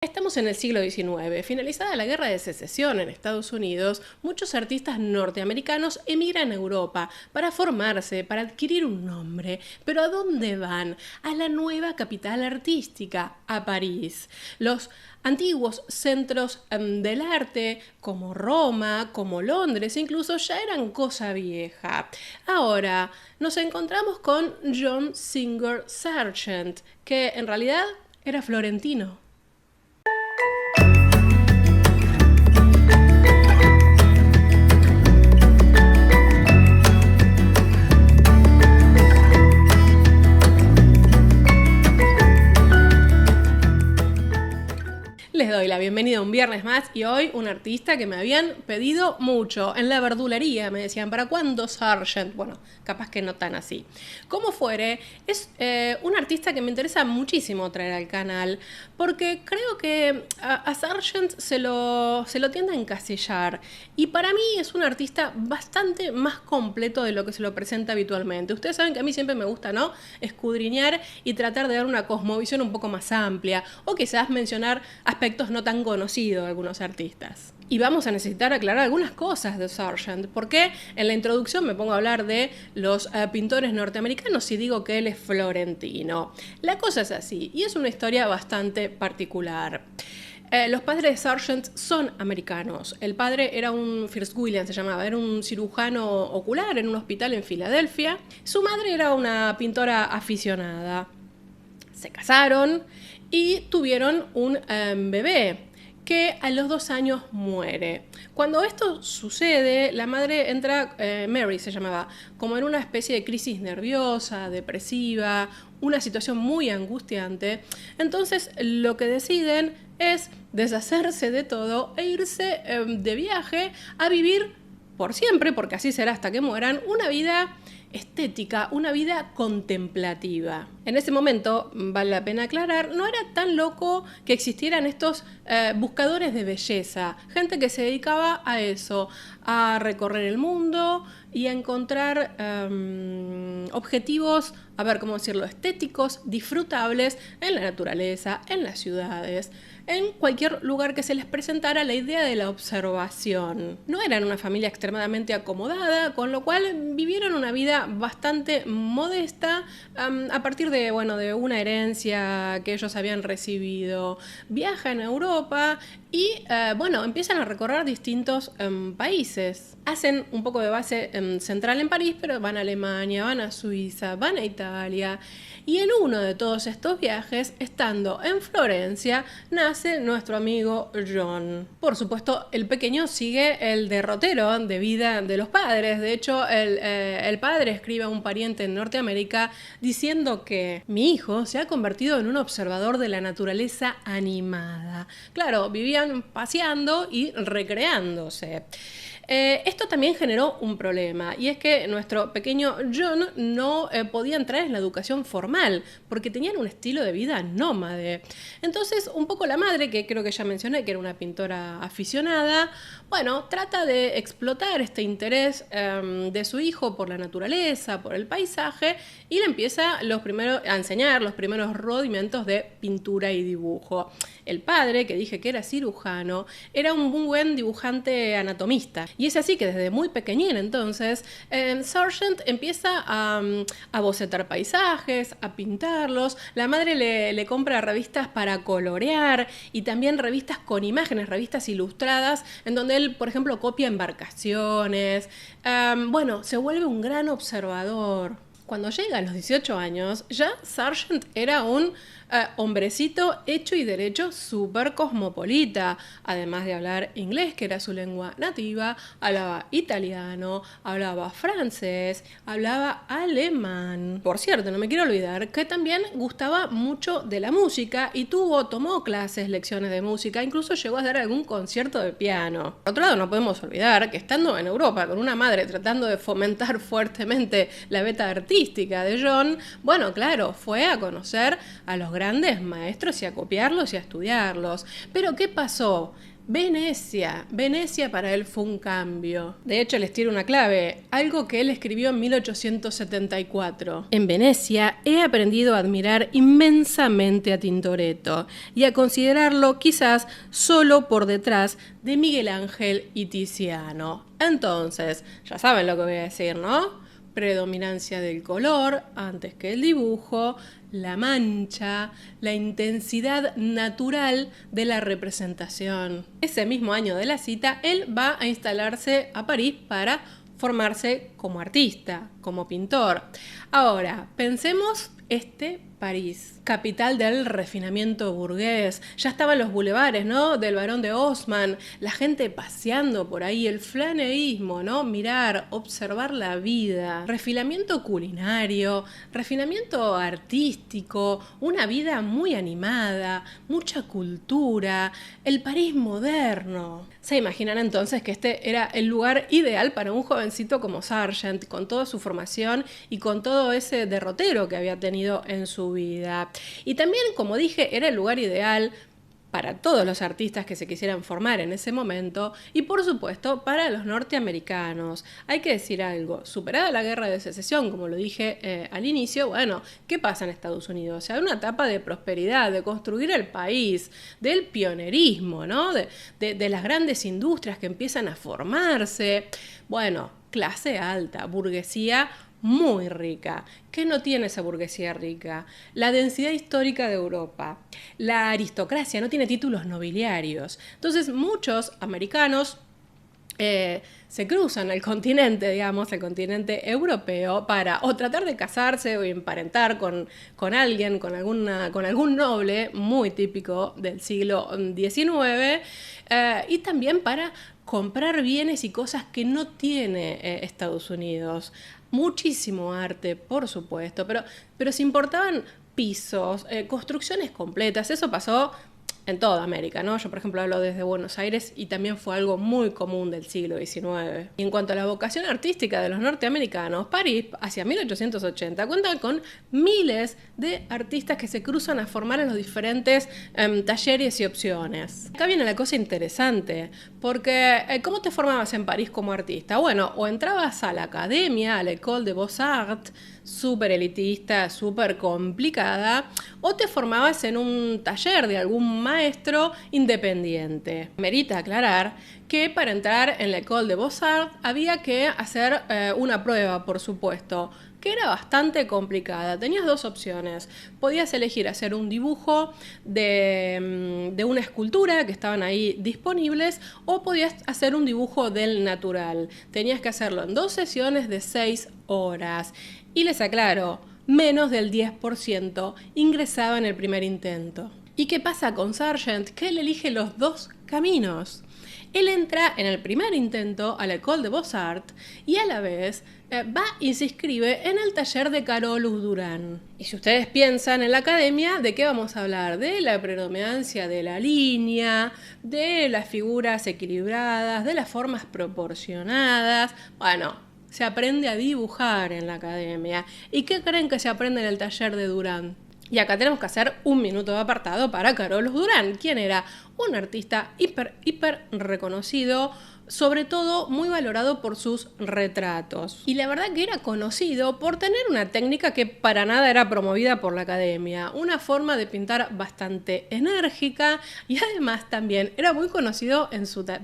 Estamos en el siglo XIX. Finalizada la Guerra de Secesión en Estados Unidos, muchos artistas norteamericanos emigran a Europa para formarse, para adquirir un nombre. ¿Pero a dónde van? A la nueva capital artística, a París. Los antiguos centros del arte, como Roma, como Londres, incluso ya eran cosa vieja. Ahora nos encontramos con John Singer Sargent, que en realidad era florentino. Les doy la bienvenida a un viernes más y hoy un artista que me habían pedido mucho. En la verdulería me decían, ¿para cuándo Sargent? Bueno, capaz que no tan así. Como fuere, es un artista que me interesa muchísimo traer al canal porque creo que a Sargent se lo tiende a encasillar. Y para mí es un artista bastante más completo de lo que se lo presenta habitualmente. Ustedes saben que a mí siempre me gusta, ¿no?, escudriñar y tratar de dar una cosmovisión un poco más amplia o quizás mencionar aspectos no tan conocidos de algunos artistas. Y vamos a necesitar aclarar algunas cosas de Sargent, porque en la introducción me pongo a hablar de los pintores norteamericanos y digo que él es florentino. La cosa es así, y es una historia bastante particular. Los padres de Sargent son americanos. El padre era un First William, se llamaba, era un cirujano ocular en un hospital en Filadelfia. Su madre era una pintora aficionada. Se casaron y tuvieron un bebé que a los 2 años muere. Cuando esto sucede, la madre entra, Mary se llamaba, como en una especie de crisis nerviosa, depresiva, una situación muy angustiante. Entonces lo que deciden es deshacerse de todo e irse de viaje a vivir por siempre, porque así será hasta que mueran, una vida estética, una vida contemplativa. En ese momento, vale la pena aclarar, no era tan loco que existieran estos buscadores de belleza, gente que se dedicaba a eso, a recorrer el mundo y a encontrar objetivos, a ver cómo decirlo, estéticos, disfrutables en la naturaleza, en las ciudades, en cualquier lugar que se les presentara la idea de la observación. No eran una familia extremadamente acomodada, con lo cual vivieron una vida bastante modesta a partir de una herencia que ellos habían recibido. Viajan a Europa y empiezan a recorrer distintos países. Hacen un poco de base central en París, pero van a Alemania, van a Suiza, van a Italia. Y en uno de todos estos viajes, estando en Florencia, nace nuestro amigo John. Por supuesto, el pequeño sigue el derrotero de vida de los padres. De hecho, el padre escribe a un pariente en Norteamérica diciendo que mi hijo se ha convertido en un observador de la naturaleza animada. Claro, vivían paseando y recreándose. Esto también generó un problema, y es que nuestro pequeño John no podía entrar en la educación formal porque tenían un estilo de vida nómade. Entonces, un poco la madre, que creo que ya mencioné que era una pintora aficionada, trata de explotar este interés de su hijo por la naturaleza, por el paisaje, y le empieza a enseñar los primeros rudimentos de pintura y dibujo. El padre, que dije que era cirujano, era un muy buen dibujante anatomista. Y es así que desde muy pequeñín entonces, Sargent empieza a bocetar paisajes, a pintarlos. La madre le compra revistas para colorear y también revistas con imágenes, revistas ilustradas, en donde él, por ejemplo, copia embarcaciones. Se vuelve un gran observador. Cuando llega a los 18 años, ya Sargent era un hombrecito hecho y derecho súper cosmopolita, además de hablar inglés, que era su lengua nativa, hablaba italiano, hablaba francés, hablaba alemán. Por cierto, no me quiero olvidar que también gustaba mucho de la música y tomó clases, lecciones de música, incluso llegó a dar algún concierto de piano. Por otro lado, no podemos olvidar que estando en Europa con una madre tratando de fomentar fuertemente la beta artística de John, fue a conocer a los grandes maestros y a copiarlos y a estudiarlos. Pero ¿qué pasó? Venecia. Venecia para él fue un cambio. De hecho, les tiro una clave, algo que él escribió en 1874. En Venecia he aprendido a admirar inmensamente a Tintoretto y a considerarlo quizás solo por detrás de Miguel Ángel y Tiziano. Entonces, ya saben lo que voy a decir, ¿no? Predominancia del color antes que el dibujo, la mancha, la intensidad natural de la representación. Ese mismo año de la cita, él va a instalarse a París para formarse como artista, como pintor. Ahora, pensemos París, capital del refinamiento burgués. Ya estaban los bulevares, ¿no? Del Barón de Haussmann, la gente paseando por ahí, el flaneísmo, ¿no? Mirar, observar la vida, refinamiento culinario, refinamiento artístico, una vida muy animada, mucha cultura, el París moderno. Se imaginan entonces que este era el lugar ideal para un jovencito como Sargent, con toda su formación y con todo ese derrotero que había tenido en su vida. Y también, como dije, era el lugar ideal para todos los artistas que se quisieran formar en ese momento y, por supuesto, para los norteamericanos. Hay que decir algo, superada la guerra de secesión, como lo dije al inicio, bueno, ¿qué pasa en Estados Unidos? O sea, hay una etapa de prosperidad, de construir el país, del pionerismo, ¿no? De las grandes industrias que empiezan a formarse. Bueno, clase alta, burguesía muy rica. ¿Qué no tiene esa burguesía rica? La densidad histórica de Europa. La aristocracia no tiene títulos nobiliarios. Entonces muchos americanos se cruzan al continente, digamos, al continente europeo para o tratar de casarse o emparentar con alguien, con algún noble muy típico del siglo XIX, y también para comprar bienes y cosas que no tiene Estados Unidos. Muchísimo arte, por supuesto, pero se importaban pisos, construcciones completas. Eso pasó en toda América, ¿no? Yo, por ejemplo, hablo desde Buenos Aires y también fue algo muy común del siglo XIX. Y en cuanto a la vocación artística de los norteamericanos, París, hacia 1880, cuenta con miles de artistas que se cruzan a formar en los diferentes talleres y opciones. Acá viene la cosa interesante, porque ¿cómo te formabas en París como artista? Bueno, o entrabas a la academia, a la École des Beaux-Arts, súper elitista, súper complicada, o te formabas en un taller de algún maestro independiente. Merita aclarar que para entrar en la École des Beaux-Arts había que hacer una prueba, por supuesto, que era bastante complicada. Tenías dos opciones. Podías elegir hacer un dibujo de una escultura que estaban ahí disponibles, o podías hacer un dibujo del natural. Tenías que hacerlo en 2 sesiones de 6 horas. Y les aclaro, menos del 10% ingresaba en el primer intento. ¿Y qué pasa con Sargent? Que él elige los dos caminos. Él entra en el primer intento a la École des Beaux-Arts y a la vez va y se inscribe en el taller de Carolus Duran. Y si ustedes piensan en la academia, ¿de qué vamos a hablar? De la predominancia de la línea, de las figuras equilibradas, de las formas proporcionadas. Bueno, se aprende a dibujar en la academia. ¿Y qué creen que se aprende en el taller de Duran? Y acá tenemos que hacer un minuto de apartado para Carolus Duran, quien era un artista hiper reconocido, sobre todo muy valorado por sus retratos. Y la verdad que era conocido por tener una técnica que para nada era promovida por la academia, una forma de pintar bastante enérgica, y además también era muy conocido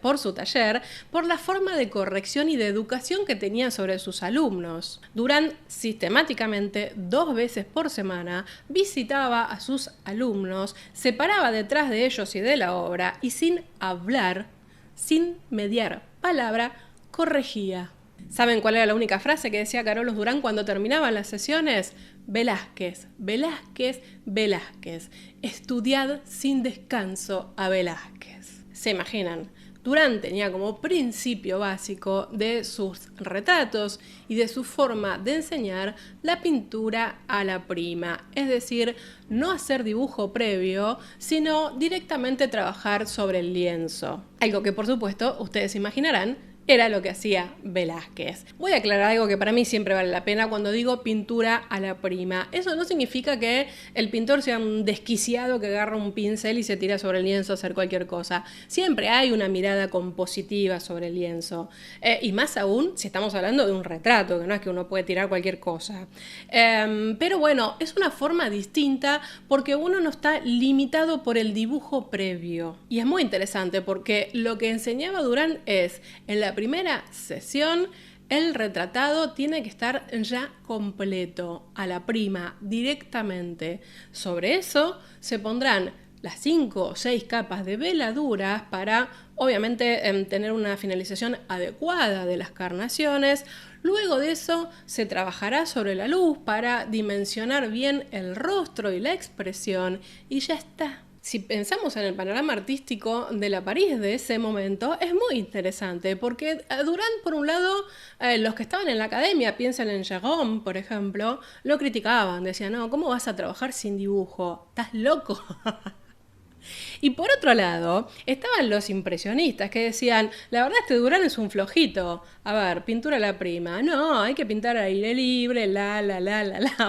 por su taller, por la forma de corrección y de educación que tenía sobre sus alumnos. Duran sistemáticamente 2 veces por semana visitaba a sus alumnos, se paraba detrás de ellos y de la obra y sin hablar, sin mediar palabra, corregía. ¿Saben cuál era la única frase que decía Carolus Duran cuando terminaban las sesiones? Velázquez, Velázquez, Velázquez. Estudiad sin descanso a Velázquez. ¿Se imaginan? Duran tenía como principio básico de sus retratos y de su forma de enseñar la pintura a la prima, es decir, no hacer dibujo previo, sino directamente trabajar sobre el lienzo. Algo que, por supuesto, ustedes imaginarán, era lo que hacía Velázquez. Voy a aclarar algo que para mí siempre vale la pena cuando digo pintura a la prima. Eso no significa que el pintor sea un desquiciado que agarra un pincel y se tira sobre el lienzo a hacer cualquier cosa. Siempre hay una mirada compositiva sobre el lienzo. Y más aún si estamos hablando de un retrato, que no es que uno puede tirar cualquier cosa. Pero bueno, es una forma distinta porque uno no está limitado por el dibujo previo. Y es muy interesante porque lo que enseñaba Durán es, en la primera sesión, el retratado tiene que estar ya completo, a la prima, directamente. Sobre eso se pondrán las 5 o 6 capas de veladuras para, obviamente, tener una finalización adecuada de las carnaciones. Luego de eso se trabajará sobre la luz para dimensionar bien el rostro y la expresión y ya está. Si pensamos en el panorama artístico de la París de ese momento, es muy interesante, porque Durán, por un lado, los que estaban en la academia, piensan en Gérôme, por ejemplo, lo criticaban, decían, no, ¿cómo vas a trabajar sin dibujo? ¿Estás loco? Y por otro lado, estaban los impresionistas que decían, la verdad Durán es un flojito. A ver, pintura a la prima. No, hay que pintar a aire libre, la.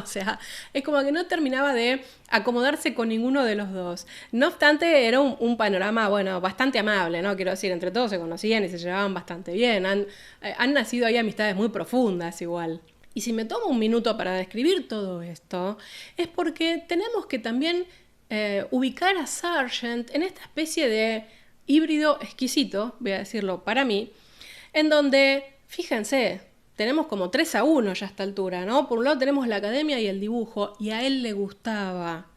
O sea, es como que no terminaba de acomodarse con ninguno de los dos. No obstante, era un panorama, bueno, bastante amable, ¿no? Quiero decir, entre todos se conocían y se llevaban bastante bien. Han nacido ahí amistades muy profundas igual. Y si me tomo un minuto para describir todo esto, es porque tenemos que también ubicar a Sargent en esta especie de híbrido exquisito, voy a decirlo para mí, en donde, fíjense, tenemos como 3-1 ya a esta altura, ¿no? Por un lado tenemos la academia y el dibujo, y a él le gustaba.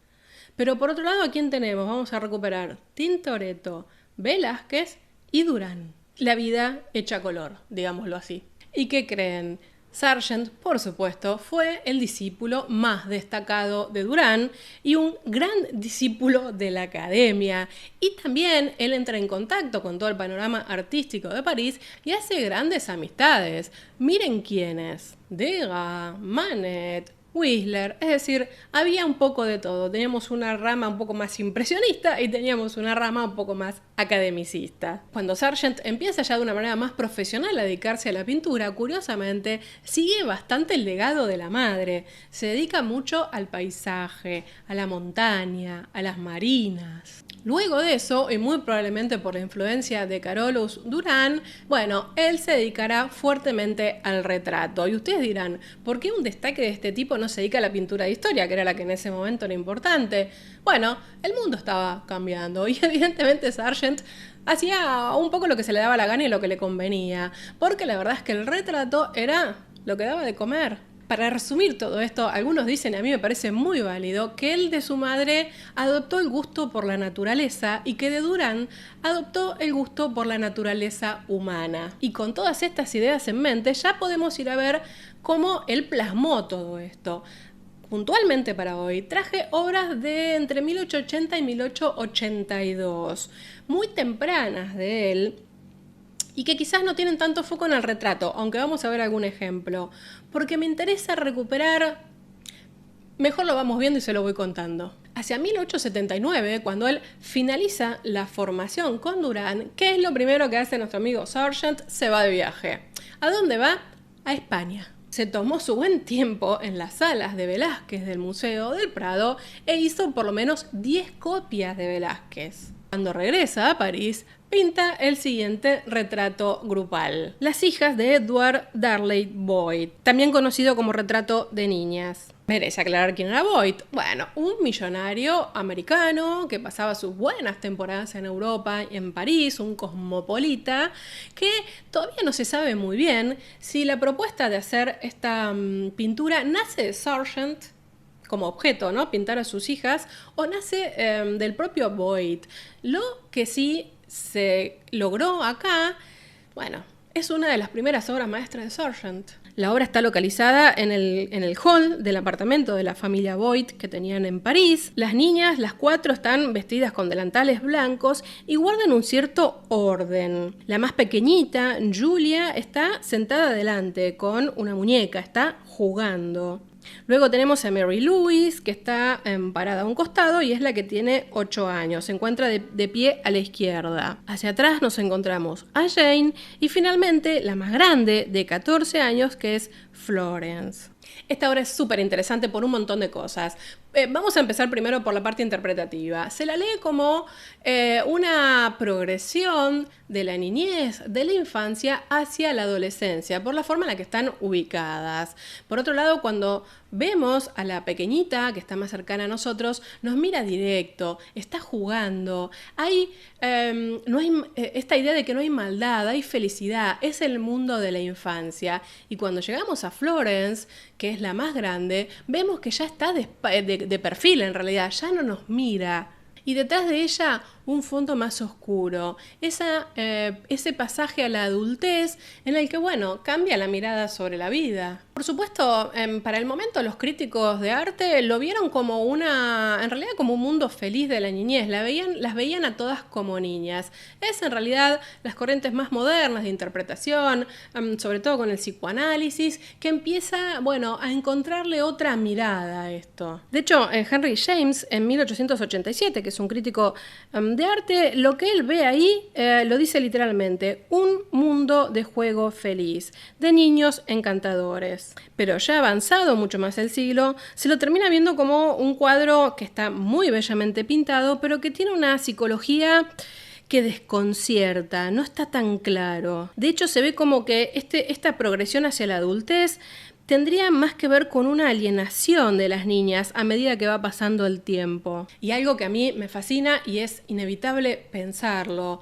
Pero por otro lado, ¿a quién tenemos? Vamos a recuperar Tintoretto, Velázquez y Durán. La vida hecha color, digámoslo así. ¿Y qué creen? Sargent, por supuesto, fue el discípulo más destacado de Durán y un gran discípulo de la academia. Y también él entra en contacto con todo el panorama artístico de París y hace grandes amistades. Miren quiénes: Degas, Manet, Whistler, es decir, había un poco de todo. Teníamos una rama un poco más impresionista y teníamos una rama un poco más academicista. Cuando Sargent empieza ya de una manera más profesional a dedicarse a la pintura, curiosamente, sigue bastante el legado de la madre. Se dedica mucho al paisaje, a la montaña, a las marinas. Luego de eso, y muy probablemente por la influencia de Carolus Duran, bueno, él se dedicará fuertemente al retrato. Y ustedes dirán, ¿por qué un destaque de este tipo no se dedica a la pintura de historia, que era la que en ese momento era importante? Bueno, el mundo estaba cambiando y evidentemente Sargent hacía un poco lo que se le daba la gana y lo que le convenía, porque la verdad es que el retrato era lo que daba de comer. Para resumir todo esto, algunos dicen, a mí me parece muy válido, que él de su madre adoptó el gusto por la naturaleza y que de Durán adoptó el gusto por la naturaleza humana. Y con todas estas ideas en mente ya podemos ir a ver cómo él plasmó todo esto. Puntualmente para hoy traje obras de entre 1880 y 1882, muy tempranas de él, y que quizás no tienen tanto foco en el retrato, aunque vamos a ver algún ejemplo, porque me interesa recuperar, mejor lo vamos viendo y se lo voy contando. Hacia 1879, cuando él finaliza la formación con Durán, ¿qué es lo primero que hace nuestro amigo Sargent? Se va de viaje. ¿A dónde va? A España. Se tomó su buen tiempo en las salas de Velázquez del Museo del Prado e hizo por lo menos 10 copias de Velázquez. Cuando regresa a París, pinta el siguiente retrato grupal: Las hijas de Edward Darley Boyd, también conocido como retrato de niñas. Merece aclarar quién era Boyd. Bueno, un millonario americano que pasaba sus buenas temporadas en Europa y en París, un cosmopolita, que todavía no se sabe muy bien si la propuesta de hacer esta pintura nace de Sargent como objeto, ¿no? Pintar a sus hijas, o nace del propio Boyd. Lo que sí se logró acá, bueno, es una de las primeras obras maestras de Sargent. La obra está localizada en el hall del apartamento de la familia Boyd que tenían en París. Las niñas, las 4, están vestidas con delantales blancos y guardan un cierto orden. La más pequeñita, Julia, está sentada adelante con una muñeca, está jugando. Luego tenemos a Mary Louise, que está parada a un costado y es la que tiene 8 años. Se encuentra de pie a la izquierda. Hacia atrás nos encontramos a Jane y finalmente la más grande, de 14 años, que es Florence. Esta obra es súper interesante por un montón de cosas. Vamos a empezar primero por la parte interpretativa. Se la lee como una progresión de la niñez, de la infancia hacia la adolescencia, por la forma en la que están ubicadas. Por otro lado, cuando vemos a la pequeñita, que está más cercana a nosotros, nos mira directo, está jugando. No hay esta idea de que no hay maldad, hay felicidad, es el mundo de la infancia. Y cuando llegamos a Florence, que es la más grande, vemos que ya está de perfil en realidad, ya no nos mira. Y detrás de ella un fondo más oscuro, ese pasaje a la adultez en el que, bueno, cambia la mirada sobre la vida. Por supuesto, para el momento los críticos de arte lo vieron como en realidad como un mundo feliz de la niñez, las veían a todas como niñas. Es en realidad las corrientes más modernas de interpretación, sobre todo con el psicoanálisis, que empieza, bueno, a encontrarle otra mirada a esto. De hecho, Henry James, en 1887, que es un crítico de arte, lo que él ve ahí lo dice literalmente: un mundo de juego feliz, de niños encantadores. Pero ya avanzado mucho más el siglo, se lo termina viendo como un cuadro que está muy bellamente pintado, pero que tiene una psicología que desconcierta, no está tan claro. De hecho, se ve como que esta progresión hacia la adultez tendría más que ver con una alienación de las niñas a medida que va pasando el tiempo. Y algo que a mí me fascina y es inevitable pensarlo: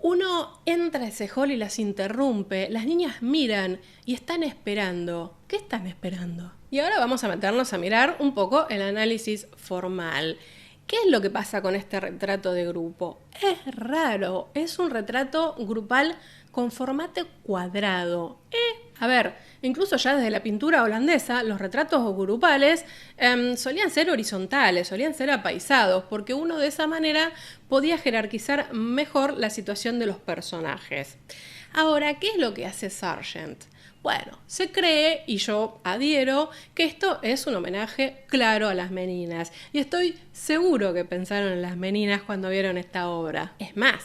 uno entra a ese hall y las interrumpe, las niñas miran y están esperando. ¿Qué están esperando? Y ahora vamos a meternos a mirar un poco el análisis formal. ¿Qué es lo que pasa con este retrato de grupo? Es raro, es un retrato grupal con formato cuadrado. A ver, incluso ya desde la pintura holandesa, los retratos grupales solían ser horizontales, solían ser apaisados, porque uno de esa manera podía jerarquizar mejor la situación de los personajes. Ahora, ¿qué es lo que hace Sargent? Bueno, se cree, y yo adhiero, que esto es un homenaje claro a las meninas. Y estoy seguro que pensaron en las meninas cuando vieron esta obra. Es más,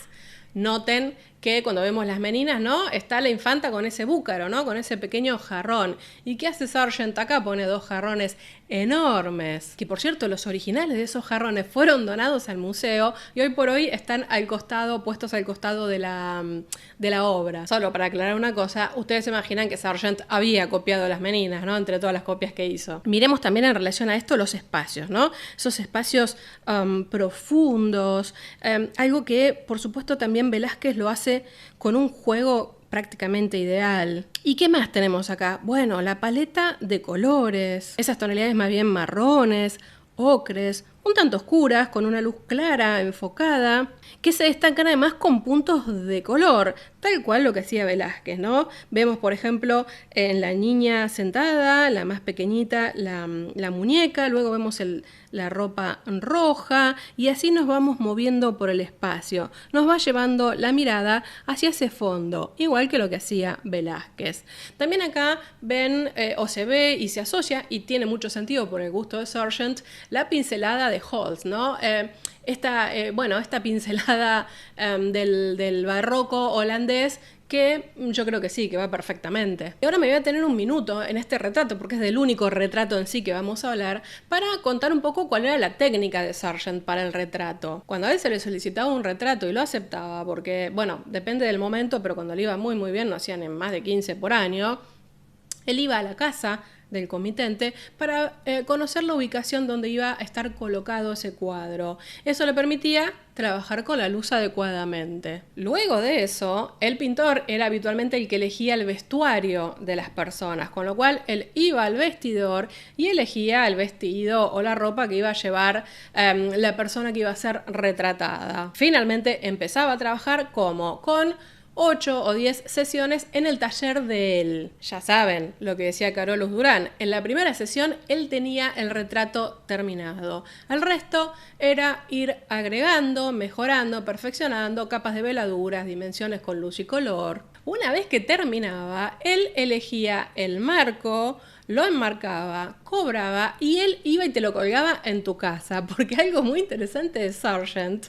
noten que cuando vemos las meninas, ¿no?, está la infanta con ese búcaro, ¿no?, con ese pequeño jarrón. ¿Y qué hace Sargent acá? Pone 2 jarrones enormes, que por cierto los originales de esos jarrones fueron donados al museo y hoy por hoy están puestos al costado de la obra. Solo para aclarar una cosa, ustedes se imaginan que Sargent había copiado las meninas, ¿no?, entre todas las copias que hizo. Miremos también en relación a esto los espacios, ¿no?, esos espacios profundos, algo que por supuesto también Velázquez lo hace con un juego prácticamente ideal. ¿Y qué más tenemos acá? Bueno, la paleta de colores, esas tonalidades más bien marrones, ocres, un tanto oscuras, con una luz clara, enfocada, que se destacan además con puntos de color, tal cual lo que hacía Velázquez, ¿no? Vemos, por ejemplo, en la niña sentada, la más pequeñita, la muñeca, luego vemos la ropa roja, y así nos vamos moviendo por el espacio. Nos va llevando la mirada hacia ese fondo, igual que lo que hacía Velázquez. También acá ven, o se ve y se asocia, y tiene mucho sentido por el gusto de Sargent, la pincelada de Holst, ¿no? Esta pincelada del barroco holandés, que yo creo que sí, que va perfectamente. Y ahora me voy a tener un minuto en este retrato, porque es del único retrato en sí que vamos a hablar, para contar un poco cuál era la técnica de Sargent para el retrato. Cuando a él se le solicitaba un retrato y lo aceptaba, porque, bueno, depende del momento, pero cuando le iba muy muy bien, no hacían en más de 15 por año, él iba a la casa del comitente para conocer la ubicación donde iba a estar colocado ese cuadro. Eso le permitía trabajar con la luz adecuadamente. Luego de eso, el pintor era habitualmente el que elegía el vestuario de las personas, con lo cual él iba al vestidor y elegía el vestido o la ropa que iba a llevar la persona que iba a ser retratada. Finalmente empezaba a trabajar con 8 o 10 sesiones en el taller de él. Ya saben lo que decía Carolus Duran. En la primera sesión él tenía el retrato terminado. El resto era ir agregando, mejorando, perfeccionando capas de veladuras, dimensiones con luz y color. Una vez que terminaba, él elegía el marco, lo enmarcaba, cobraba y él iba y te lo colgaba en tu casa, porque algo muy interesante de Sargent,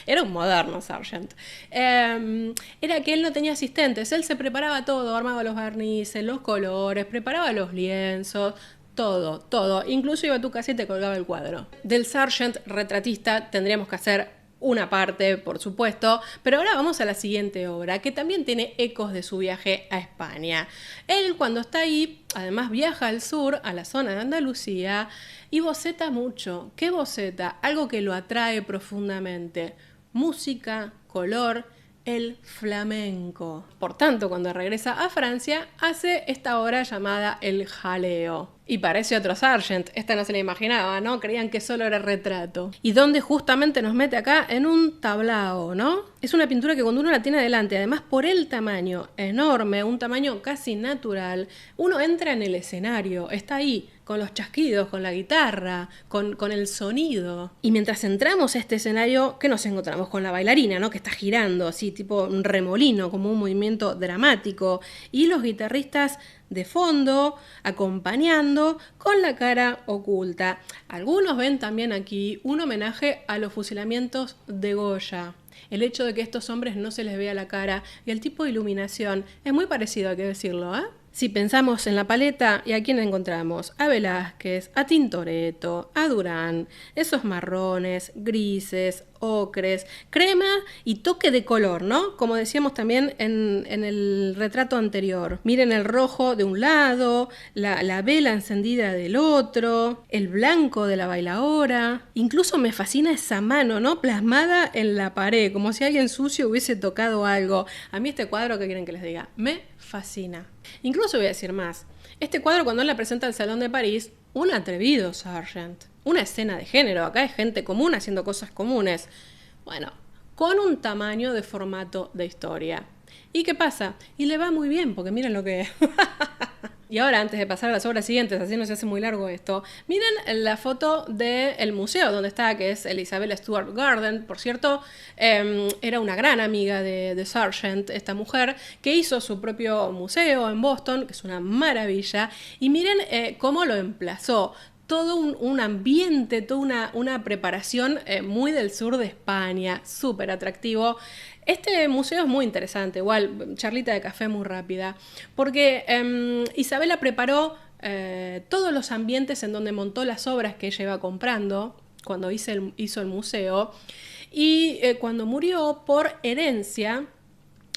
era un moderno Sargent, era que él no tenía asistentes, él se preparaba todo, armaba los barnices, los colores, preparaba los lienzos, todo, incluso iba a tu casa y te colgaba el cuadro. Del Sargent retratista tendríamos que hacer una parte, por supuesto, pero ahora vamos a la siguiente obra, que también tiene ecos de su viaje a España. Él, cuando está ahí, además viaja al sur, a la zona de Andalucía, y boceta mucho. ¿Qué boceta? Algo que lo atrae profundamente. Música, color, el flamenco. Por tanto, cuando regresa a Francia, hace esta obra llamada El Jaleo. Y parece otro Sargent, esta no se la imaginaba, ¿no? Creían que solo era retrato. Y donde justamente nos mete acá en un tablao, ¿no? Es una pintura que cuando uno la tiene adelante, además por el tamaño enorme, un tamaño casi natural, uno entra en el escenario, está ahí, con los chasquidos, con la guitarra, con el sonido. Y mientras entramos a este escenario, ¿qué nos encontramos? Con la bailarina, ¿no? Que está girando, así, tipo un remolino, como un movimiento dramático. Y los guitarristas de fondo, acompañando, con la cara oculta. Algunos ven también aquí un homenaje a los fusilamientos de Goya. El hecho de que estos hombres no se les vea la cara y el tipo de iluminación es muy parecido, hay que decirlo, ¿eh? Si pensamos en la paleta, ¿y a quién encontramos? A Velázquez, a Tintoretto, a Durán, esos marrones, grises, ocres, crema y toque de color, ¿no? Como decíamos también en el retrato anterior. Miren el rojo de un lado, la vela encendida del otro, el blanco de la bailaora. Incluso me fascina esa mano, ¿no? Plasmada en la pared, como si alguien sucio hubiese tocado algo. A mí este cuadro, ¿qué quieren que les diga? Me fascina. Incluso voy a decir más. Este cuadro, cuando él la presenta al Salón de París, un atrevido Sargent. Una escena de género. Acá hay gente común haciendo cosas comunes. Bueno, con un tamaño de formato de historia. ¿Y qué pasa? Y le va muy bien, porque miren lo que es. Y ahora, antes de pasar a las obras siguientes, así no se hace muy largo esto, miren la foto del museo donde está, que es el Isabella Stewart Gardner. Por cierto, era una gran amiga de Sargent, esta mujer, que hizo su propio museo en Boston, que es una maravilla. Y miren cómo lo emplazó. Todo un ambiente, toda una preparación muy del sur de España, súper atractivo. Este museo es muy interesante, igual, charlita de café muy rápida, porque Isabella preparó todos los ambientes en donde montó las obras que ella iba comprando cuando hizo el museo, y cuando murió por herencia,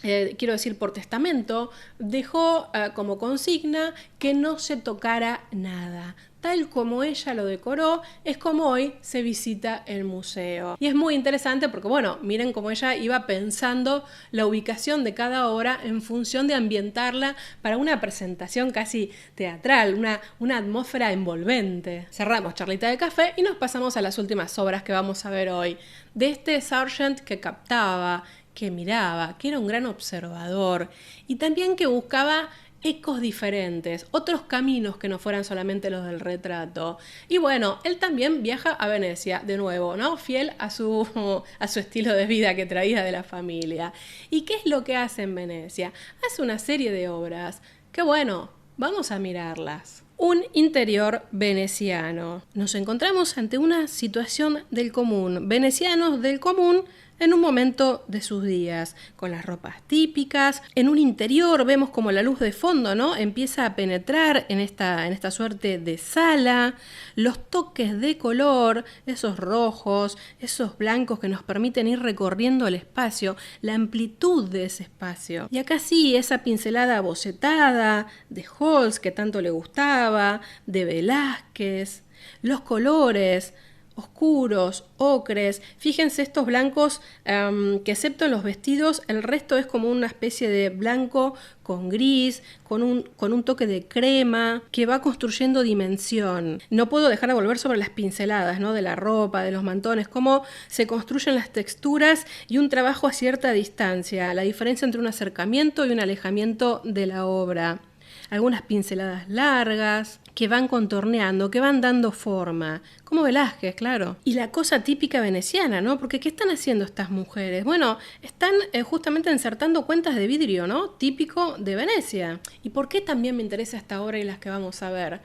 quiero decir por testamento, dejó como consigna que no se tocara nada. Tal como ella lo decoró, es como hoy se visita el museo. Y es muy interesante porque, bueno, miren cómo ella iba pensando la ubicación de cada obra en función de ambientarla para una presentación casi teatral, una atmósfera envolvente. Cerramos charlita de café y nos pasamos a las últimas obras que vamos a ver hoy. De este Sargent que captaba, que miraba, que era un gran observador y también que buscaba ecos diferentes, otros caminos que no fueran solamente los del retrato. Y bueno, él también viaja a Venecia, de nuevo, ¿no? Fiel a su estilo de vida que traía de la familia. ¿Y qué es lo que hace en Venecia? Hace una serie de obras que, bueno, vamos a mirarlas. Un interior veneciano. Nos encontramos ante una situación del común, venecianos del común, en un momento de sus días, con las ropas típicas. En un interior vemos como la luz de fondo, ¿no? Empieza a penetrar en esta suerte de sala. Los toques de color, esos rojos, esos blancos que nos permiten ir recorriendo el espacio, la amplitud de ese espacio. Y acá sí, esa pincelada bocetada de Holst, que tanto le gustaba, de Velázquez, los colores oscuros, ocres. Fíjense estos blancos que excepto en los vestidos, el resto es como una especie de blanco con gris, con un toque de crema, que va construyendo dimensión. No puedo dejar de volver sobre las pinceladas, ¿no? De la ropa, de los mantones, cómo se construyen las texturas y un trabajo a cierta distancia, la diferencia entre un acercamiento y un alejamiento de la obra. algunas pinceladas largas, que van contorneando, que van dando forma, como Velázquez, claro. Y la cosa típica veneciana, ¿no? Porque ¿qué están haciendo estas mujeres? Bueno, están justamente insertando cuentas de vidrio, ¿no? Típico de Venecia. ¿Y por qué también me interesa esta obra y las que vamos a ver?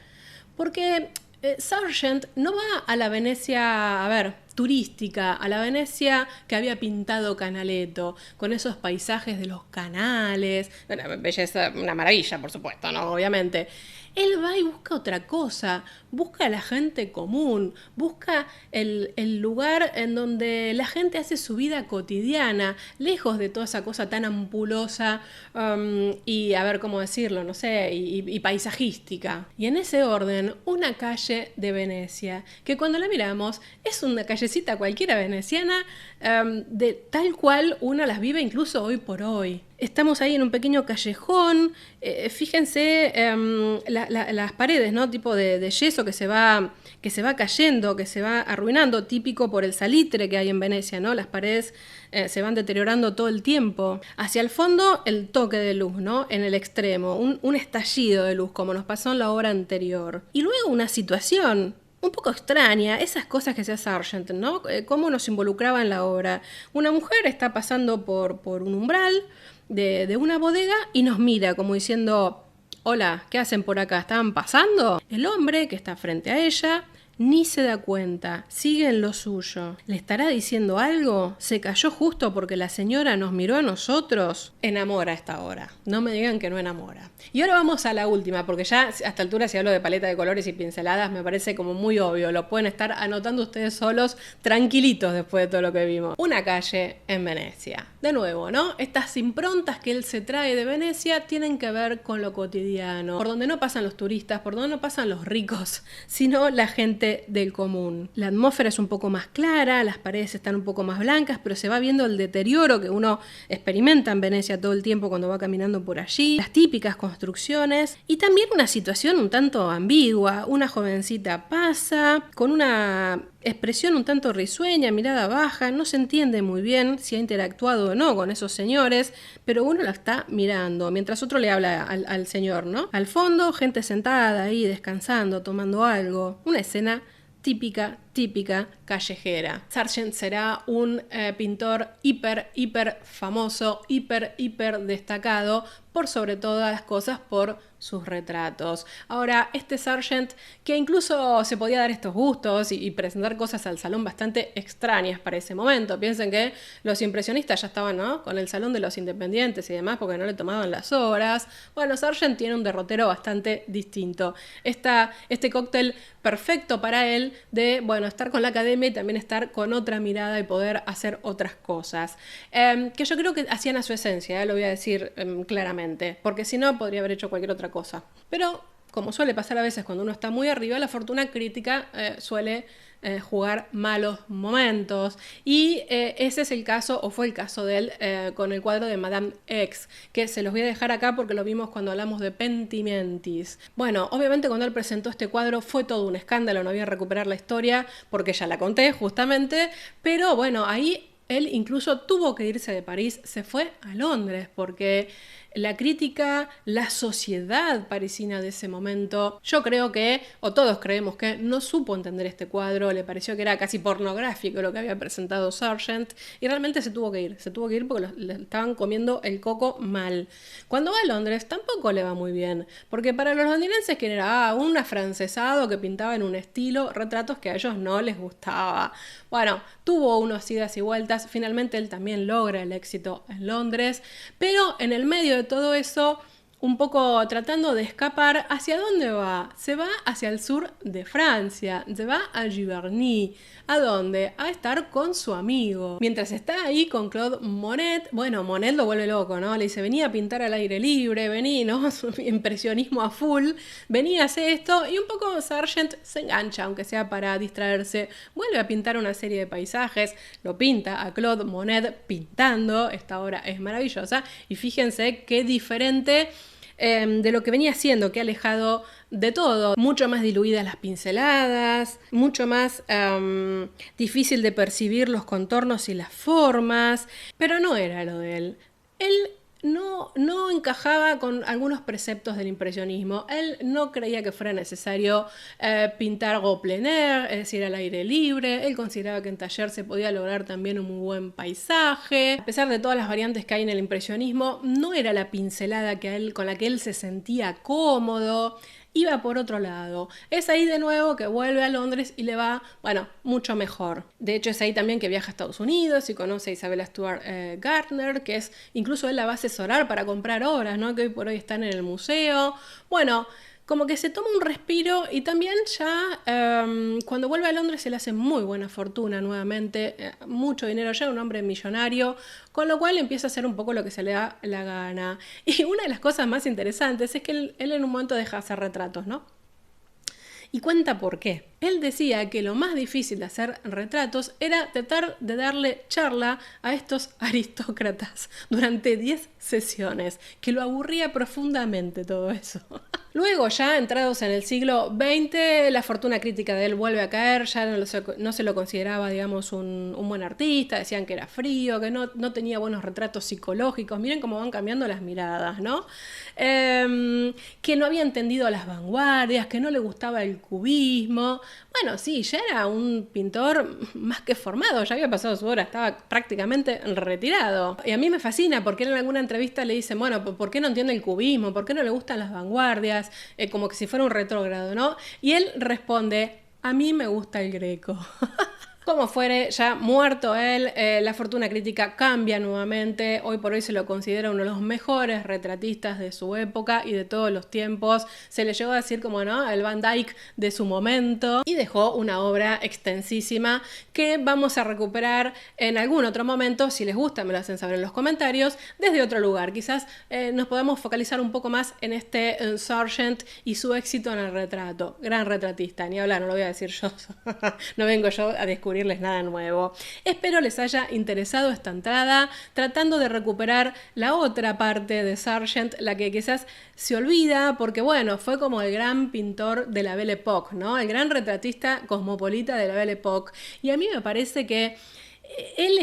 Porque Sargent no va a la Venecia, a ver, turística, a la Venecia que había pintado Canaletto, con esos paisajes de los canales, una belleza, una maravilla, por supuesto, ¿no? Obviamente. Él va y busca otra cosa, busca a la gente común, busca el lugar en donde la gente hace su vida cotidiana, lejos de toda esa cosa tan ampulosa y, a ver cómo decirlo, no sé, y paisajística. Y en ese orden, una calle de Venecia, que cuando la miramos es una callecita cualquiera veneciana, de tal cual una las vive incluso hoy por hoy. Estamos ahí en un pequeño callejón, fíjense las paredes, ¿no? Tipo de yeso que se va cayendo, que se va arruinando, típico por el salitre que hay en Venecia, ¿no? Las paredes se van deteriorando todo el tiempo. Hacia el fondo, el toque de luz, ¿no? En el extremo, un estallido de luz, como nos pasó en la obra anterior. Y luego una situación un poco extraña, esas cosas que hacía Sargent, ¿no? Cómo nos involucraba en la obra. Una mujer está pasando por un umbral de una bodega y nos mira como diciendo: hola, ¿qué hacen por acá? ¿Estaban pasando? El hombre que está frente a ella ni se da cuenta, sigue en lo suyo. ¿Le estará diciendo algo? ¿Se cayó justo porque la señora nos miró a nosotros? Enamora a esta hora. No me digan que no enamora. Y ahora vamos a la última, porque ya a esta altura, si hablo de paleta de colores y pinceladas, me parece como muy obvio. Lo pueden estar anotando ustedes solos, tranquilitos después de todo lo que vimos. Una calle en Venecia. De nuevo, ¿no? Estas improntas que él se trae de Venecia tienen que ver con lo cotidiano, por donde no pasan los turistas, por donde no pasan los ricos, sino la gente del común. La atmósfera es un poco más clara, las paredes están un poco más blancas, pero se va viendo el deterioro que uno experimenta en Venecia todo el tiempo cuando va caminando por allí, las típicas construcciones y también una situación un tanto ambigua. Una jovencita pasa con una expresión un tanto risueña, mirada baja, no se entiende muy bien si ha interactuado o no con esos señores, pero uno la está mirando, mientras otro le habla al señor, ¿no? Al fondo, gente sentada ahí, descansando, tomando algo. Una escena típica callejera. Sargent será un pintor hiper famoso, hiper destacado, por sobre todas las cosas por sus retratos. Ahora, este Sargent, que incluso se podía dar estos gustos y presentar cosas al salón bastante extrañas para ese momento. Piensen que los impresionistas ya estaban, ¿no?, con el Salón de los Independientes y demás porque no le tomaban las horas. Bueno, Sargent tiene un derrotero bastante distinto. Este cóctel perfecto para él de, bueno, estar con la academia y también estar con otra mirada y poder hacer otras cosas. Que yo creo que hacían a su esencia, lo voy a decir claramente, porque si no podría haber hecho cualquier otra cosa. Pero, como suele pasar a veces cuando uno está muy arriba, la fortuna crítica suele jugar malos momentos. Y ese es el caso, o fue el caso de él con el cuadro de Madame X, que se los voy a dejar acá porque lo vimos cuando hablamos de Pentimentis. Bueno, obviamente cuando él presentó este cuadro fue todo un escándalo, no voy a recuperar la historia porque ya la conté justamente, pero bueno, ahí él incluso tuvo que irse de París, se fue a Londres porque la crítica, la sociedad parisina de ese momento, yo creo que, o todos creemos que, no supo entender este cuadro, le pareció que era casi pornográfico lo que había presentado Sargent, y realmente se tuvo que ir porque le estaban comiendo el coco mal. Cuando va a Londres tampoco le va muy bien, porque para los londinenses que era un afrancesado que pintaba en un estilo retratos que a ellos no les gustaba. Bueno, tuvo unas idas y vueltas, finalmente él también logra el éxito en Londres, pero en el medio de todo eso, un poco tratando de escapar, ¿hacia dónde va? Se va hacia el sur de Francia, se va a Giverny. ¿A dónde? A estar con su amigo. Mientras está ahí con Claude Monet, bueno, Monet lo vuelve loco, ¿no? Le dice, vení a pintar al aire libre, vení, ¿no? Su impresionismo a full, vení a hacer esto, y un poco Sargent se engancha, aunque sea para distraerse, vuelve a pintar una serie de paisajes, lo pinta a Claude Monet pintando, esta obra es maravillosa, y fíjense qué diferente de lo que venía haciendo, que ha alejado de todo, mucho más diluidas las pinceladas, mucho más difícil de percibir los contornos y las formas, pero no era lo de él. Él no no encajaba con algunos preceptos del impresionismo. Él no creía que fuera necesario pintar au plein air, es decir, al aire libre. Él consideraba que en taller se podía lograr también un muy buen paisaje. A pesar de todas las variantes que hay en el impresionismo, no era la pincelada con la que él se sentía cómodo. Iba por otro lado. Es ahí de nuevo que vuelve a Londres y le va, bueno, mucho mejor. De hecho, es ahí también que viaja a Estados Unidos y conoce a Isabella Stewart Gardner, que es, incluso él la va a asesorar para comprar obras, ¿no? Que hoy por hoy están en el museo. Bueno, como que se toma un respiro y también ya cuando vuelve a Londres se le hace muy buena fortuna nuevamente, mucho dinero, ya un hombre millonario, con lo cual empieza a hacer un poco lo que se le da la gana. Y una de las cosas más interesantes es que él en un momento deja de hacer retratos, ¿no? Y cuenta por qué. Él decía que lo más difícil de hacer retratos era tratar de darle charla a estos aristócratas durante 10 sesiones, que lo aburría profundamente todo eso. Luego, ya entrados en el siglo XX, la fortuna crítica de él vuelve a caer, ya no se lo consideraba, digamos, un buen artista, decían que era frío, que no tenía buenos retratos psicológicos, miren cómo van cambiando las miradas, ¿no? Que no había entendido las vanguardias, que no le gustaba el cubismo. Bueno, sí, ya era un pintor más que formado, ya había pasado su hora, estaba prácticamente retirado. Y a mí me fascina porque él en alguna entrevista le dicen, bueno, ¿por qué no entiende el cubismo? ¿Por qué no le gustan las vanguardias? Como que si fuera un retrógrado, ¿no? Y él responde, a mí me gusta el Greco. Como fuere, ya muerto él, la fortuna crítica cambia nuevamente. Hoy por hoy se lo considera uno de los mejores retratistas de su época y de todos los tiempos. Se le llegó a decir como, ¿no?, el Van Dyck de su momento. Y dejó una obra extensísima que vamos a recuperar en algún otro momento. Si les gusta, me lo hacen saber en los comentarios, desde otro lugar. Quizás nos podamos focalizar un poco más en este Sargent y su éxito en el retrato. Gran retratista, ni hablar, no lo voy a decir yo. No vengo yo a descubrirles nada nuevo. Espero les haya interesado esta entrada, tratando de recuperar la otra parte de Sargent, la que quizás se olvida, porque bueno, fue como el gran pintor de la Belle Époque, ¿no? El gran retratista cosmopolita de la Belle Époque. Y a mí me parece que él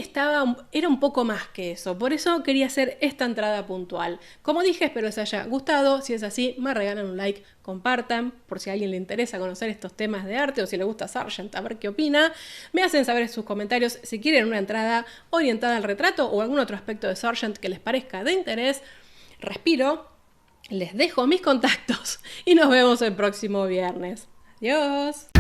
era un poco más que eso, por eso quería hacer esta entrada puntual. Como dije, espero les haya gustado. Si es así, me regalan un like, compartan, por si a alguien le interesa conocer estos temas de arte o si le gusta Sargent, a ver qué opina. Me hacen saber en sus comentarios si quieren una entrada orientada al retrato o algún otro aspecto de Sargent que les parezca de interés. Respiro, les dejo mis contactos y nos vemos el próximo viernes. Adiós.